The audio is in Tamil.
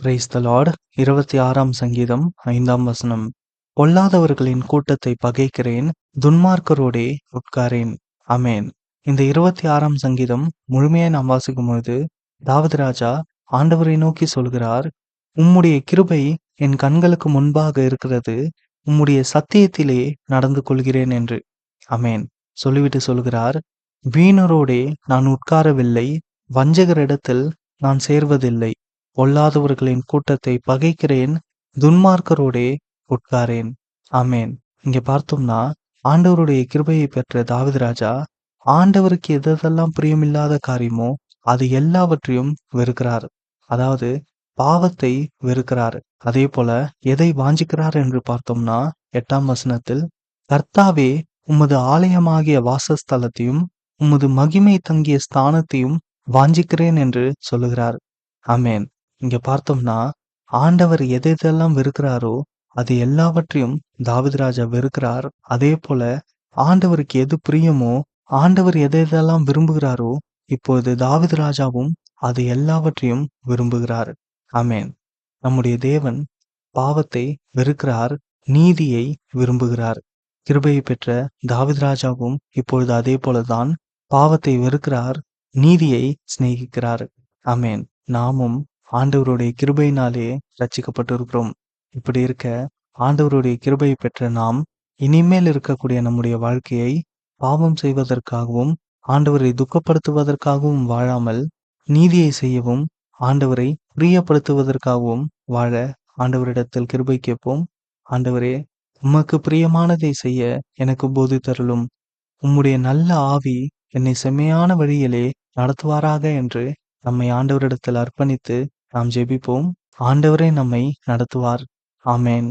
Praise the Lord. 26ஆம் சங்கீதம் 5ஆம் வசனம். பொல்லாதவர்களின் கூட்டத்தை பகைக்கிறேன், துன்மார்க்கரோடே உட்காரேன். ஆமென். இந்த 26ஆம் சங்கீதம் முழுமையை நாம் வாசிக்கும் பொழுது தாவீது ராஜா ஆண்டவரை நோக்கி சொல்கிறார், உம்முடைய கிருபை என் கண்களுக்கு முன்பாக இருக்கிறது, உம்முடைய சத்தியத்திலே நடந்து கொள்கிறேன் என்று. ஆமென். சொல்லிவிட்டு சொல்கிறார், வீணரோடே நான் உட்காரவில்லை, வஞ்சகரிடத்தில் நான் சேர்வதில்லை, பொல்லாதவர்களின் கூட்டத்தை பகைக்கிறேன், துன்மார்க்கரோடே உட்காரேன். ஆமென். இங்க பார்த்தோம்னா ஆண்டவருடைய கிருபையை பெற்ற தாவீது ராஜா ஆண்டவருக்கு எதெல்லாம் பிரியமில்லாத காரியமோ அது எல்லாவற்றையும் வெறுக்கிறார். அதாவது பாவத்தை வெறுக்கிறார். அதே போல எதை வாஞ்சிக்கிறார் என்று பார்த்தோம்னா 8ஆம் வசனத்தில், கர்த்தாவே உமது ஆலயமாகிய வாசஸ்தலத்தையும் உமது மகிமை தங்கிய ஸ்தானத்தையும் வாஞ்சிக்கிறேன் என்று சொல்லுகிறார். ஆமென். இங்க பார்த்தோம்னா ஆண்டவர் எதெல்லாம் வெறுக்கிறாரோ அது எல்லாவற்றையும் தாவீது ராஜா வெறுக்கிறார். அதே போல ஆண்டவருக்கு எது பிரியமோ, ஆண்டவர் எதெல்லாம் விரும்புகிறாரோ இப்போது தாவீது ராஜாவும் அது எல்லாவற்றையும் விரும்புகிறார். ஆமென். நம்முடைய தேவன் பாவத்தை வெறுக்கிறார், நீதியை விரும்புகிறார். கிருபையை பெற்ற தாவீது ராஜாவும் இப்பொழுது அதே போலதான் பாவத்தை வெறுக்கிறார், நீதியை சிநேகிக்கிறார். ஆமென். நாமும் ஆண்டவருடைய கிருபையினாலே ரட்சிக்கப்பட்டிருக்கிறோம். இப்படி இருக்க ஆண்டவருடைய கிருபையை பெற்ற நாம் இனிமேல் இருக்கக்கூடிய நம்முடைய வாழ்க்கையை பாவம் செய்வதற்காகவும் ஆண்டவரை துக்கப்படுத்துவதற்காகவும் வாழாமல் நீதியை செய்யவும் ஆண்டவரை பிரியப்படுத்துவதற்காகவும் வாழ ஆண்டவரிடத்தில் கிருபை கேட்போம். ஆண்டவரே, உமக்கு பிரியமானதை செய்ய எனக்கு போதித்தருளும். உம்முடைய நல்ல ஆவி என்னை செம்மையான வழியிலே நடத்துவாராக என்று நம்மை ஆண்டவரிடத்தில் அர்ப்பணித்து நாம் ஜெபிப்போம். ஆண்டவரே நம்மை நடத்துவார். ஆமென்.